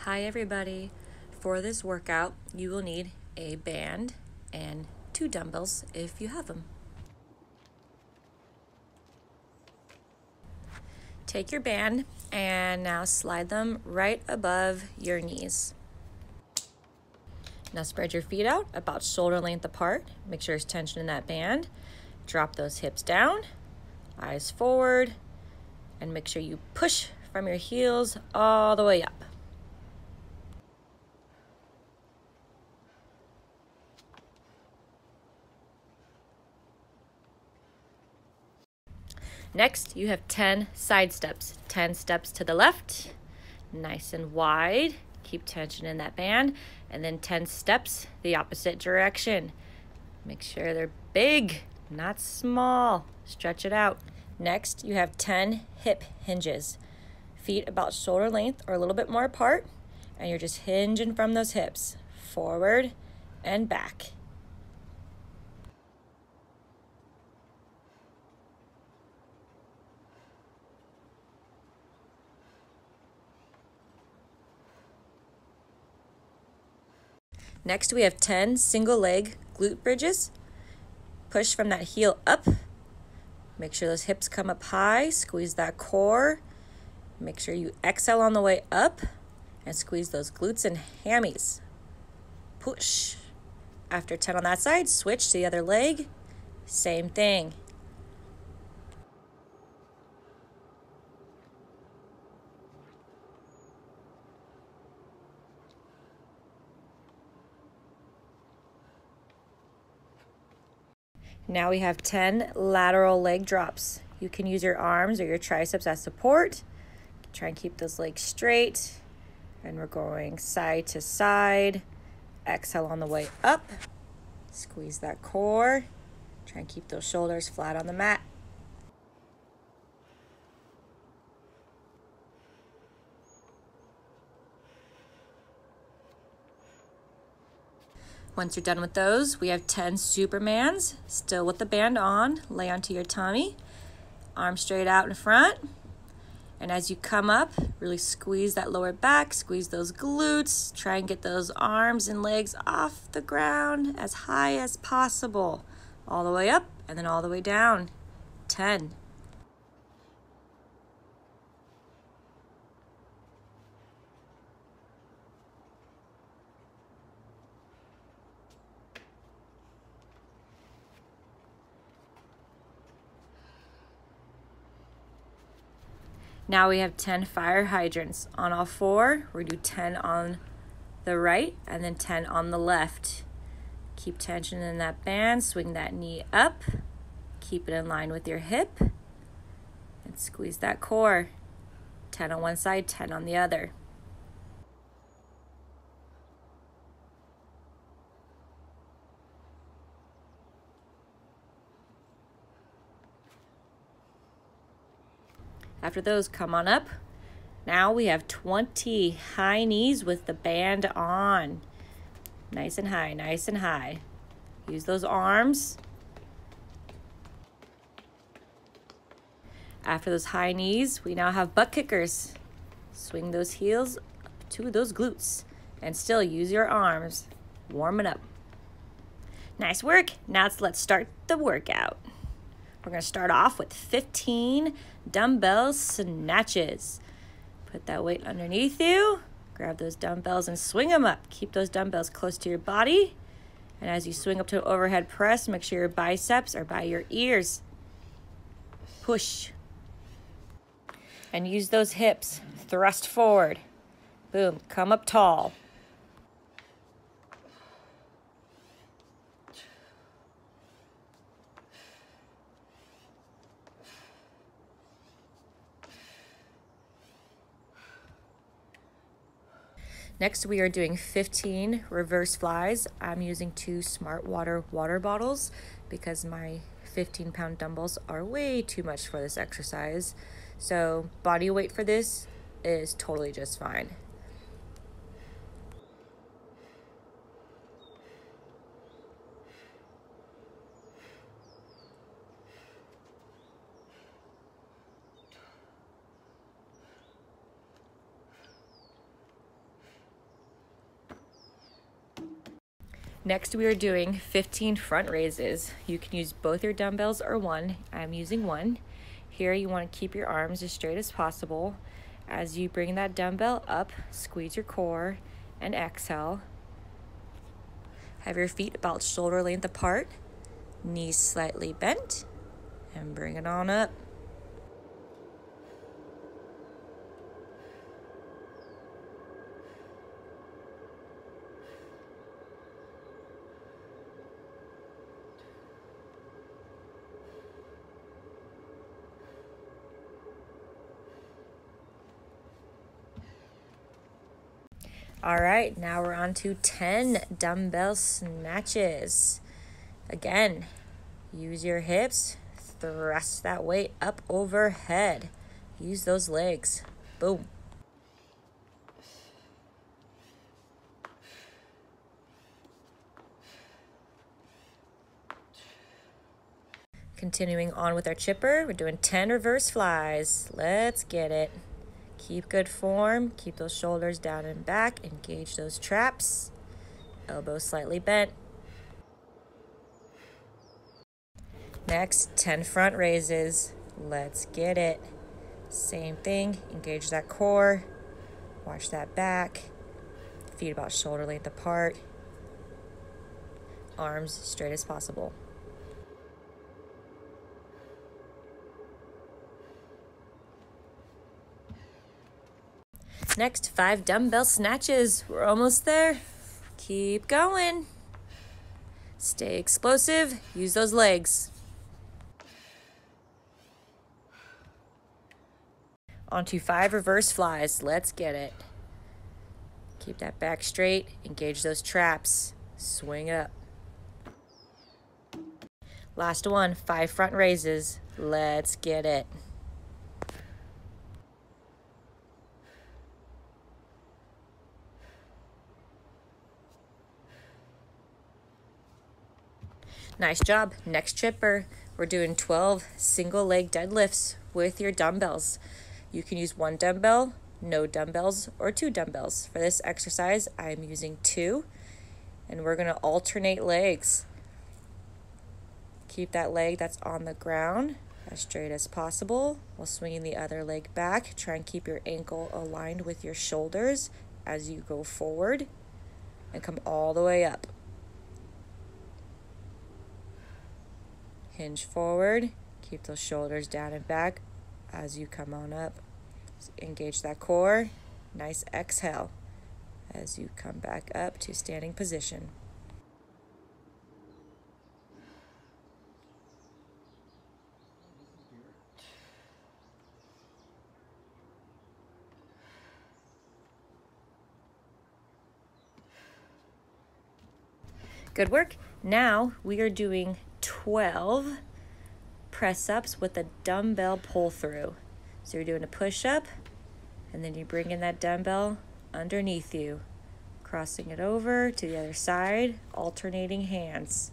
Hi everybody. For this workout, you will need a band and 2 dumbbells if you have them. Take your band and now slide them right above your knees. Now spread your feet out about shoulder length apart. Make sure there's tension in that band. Drop those hips down, eyes forward, and make sure you push from your heels all the way up. Next, you have 10 side steps. 10 steps to the left, nice and wide. Keep tension in that band. And then 10 steps the opposite direction. Make sure they're big, not small. Stretch it out. Next, you have 10 hip hinges. Feet about shoulder length or a little bit more apart. And you're just hinging from those hips, forward and back. Next, we have 10 single leg glute bridges. Push from that heel up. Make sure those hips come up high. Squeeze that core. Make sure you exhale on the way up and squeeze those glutes and hammies. Push. After 10 on that side, switch to the other leg. Same thing. Now we have 10 lateral leg drops. You can use your arms or your triceps as support. Try and keep those legs straight. And we're going side to side. Exhale on the way up. Squeeze that core. Try and keep those shoulders flat on the mat. Once you're done with those, we have 10 Supermans, still with the band on. Lay onto your tummy, arms straight out in front. And as you come up, really squeeze that lower back, squeeze those glutes. Try and get those arms and legs off the ground as high as possible. All the way up and then all the way down. 10. Now we have 10 fire hydrants on all 4. We do 10 on the right and then 10 on the left. Keep tension in that band, swing that knee up. Keep it in line with your hip and squeeze that core. 10 on one side, 10 on the other. After those, come on up. Now we have 20 high knees with the band on. Nice and high, nice and high. Use those arms. After those high knees, we now have butt kickers. Swing those heels up to those glutes and still use your arms. Warm it up. Nice work. Now let's start the workout. We're going to start off with 15 dumbbell snatches. Put that weight underneath you. Grab those dumbbells and swing them up. Keep those dumbbells close to your body. And as you swing up to an overhead press, make sure your biceps are by your ears. Push. And use those hips. Thrust forward. Boom. Come up tall. Next, we are doing 15 reverse flies. I'm using 2 Smart Water water bottles because my 15-pound dumbbells are way too much for this exercise. So body weight for this is totally just fine. Next, we are doing 15 front raises. You can use both your dumbbells or one. I'm using one. Here, you want to keep your arms as straight as possible. As you bring that dumbbell up, squeeze your core and exhale. Have your feet about shoulder length apart, knees slightly bent, and bring it on up. All right, now we're on to 10 dumbbell snatches. Again, use your hips, thrust that weight up overhead. Use those legs. Boom. Continuing on with our chipper, we're doing 10 reverse flies. Let's get it. Keep good form, keep those shoulders down and back, engage those traps, elbows slightly bent. Next, 10 front raises. Let's get it. Same thing, engage that core, watch that back, feet about shoulder length apart, arms straight as possible. Next, 5 dumbbell snatches. We're almost there. Keep going. Stay explosive. Use those legs. Onto 5 reverse flies. Let's get it. Keep that back straight. Engage those traps. Swing up. Last one, 5 front raises. Let's get it. Nice job. Next chipper, we're doing 12 single leg deadlifts with your dumbbells. You can use 1 dumbbell, no dumbbells, or 2 dumbbells. For this exercise, I'm using 2, and we're gonna alternate legs. Keep that leg that's on the ground as straight as possible while swinging the other leg back. Try and keep your ankle aligned with your shoulders as you go forward and come all the way up. Hinge forward, keep those shoulders down and back as you come on up. Engage that core, nice exhale as you come back up to standing position. Good work. Now we are doing 12 press-ups with a dumbbell pull-through. So you're doing a push-up, and then you bring in that dumbbell underneath you, crossing it over to the other side, alternating hands.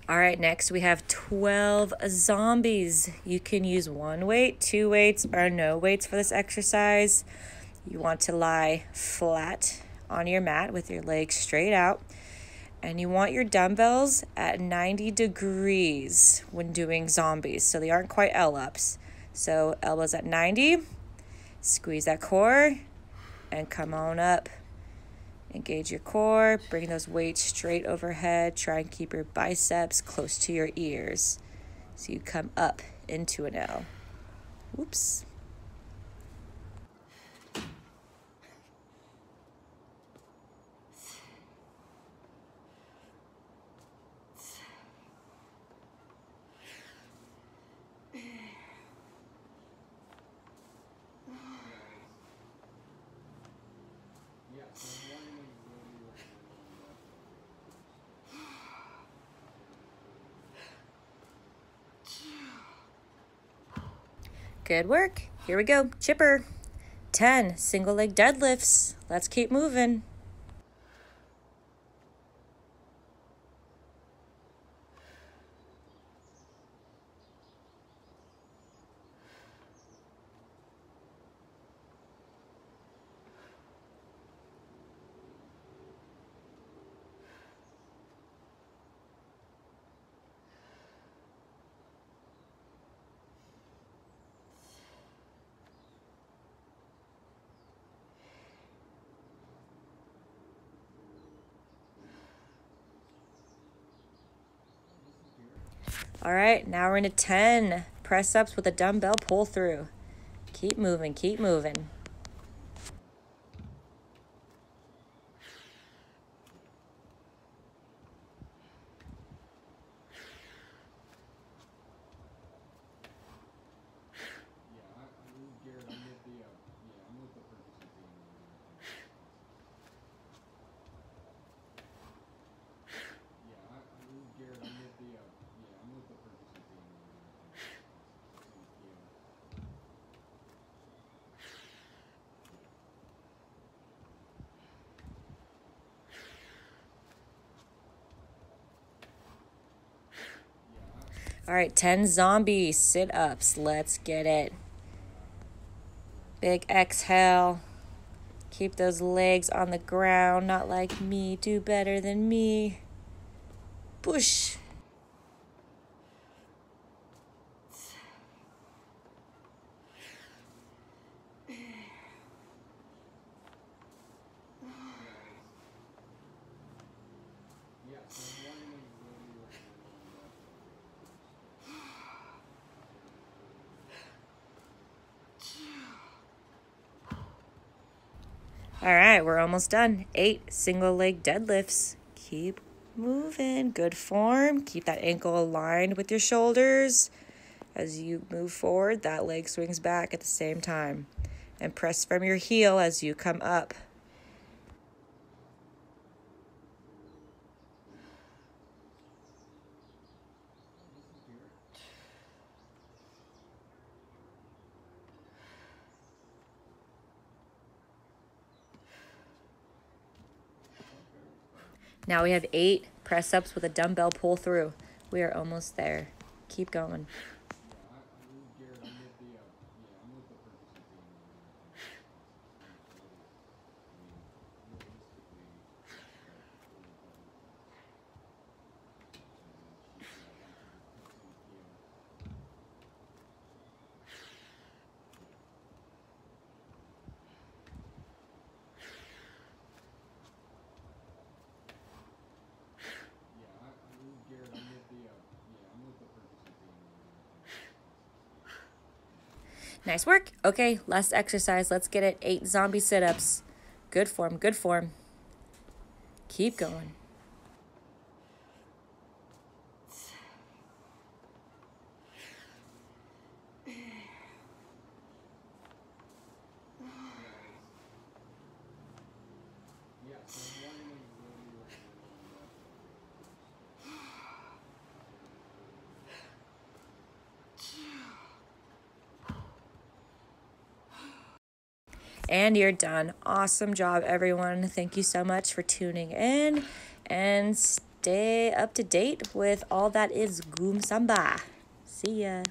All right, next we have 12 zombies. You can use 1 weight, 2 weights, or no weights for this exercise. You want to lie flat on your mat with your legs straight out, and you want your dumbbells at 90 degrees when doing zombies, so they aren't quite L-ups. So elbows at 90, squeeze that core, and come on up. Engage your core, bring those weights straight overhead. Try and keep your biceps close to your ears. So you come up into an L. Whoops. Good work. Here we go. Chipper. 10 single leg deadlifts. Let's keep moving. All right, now we're into 10 press ups with a dumbbell pull through. Keep moving, keep moving. All right, 10 zombie sit-ups. Let's get it. Big exhale. Keep those legs on the ground, not like me. Do better than me. Push. All right, we're almost done. 8 single leg deadlifts. Keep moving. Good form. Keep that ankle aligned with your shoulders. As you move forward, that leg swings back at the same time. And press from your heel as you come up. Now we have 8 press-ups with a dumbbell pull through. We are almost there. Keep going. Nice work. Okay, last exercise. Let's get it. 8 zombie sit-ups. Good form, good form. Keep going. And you're done. Awesome job, everyone. Thank you so much for tuning in. And stay up to date with all that is Gumsaba. See ya.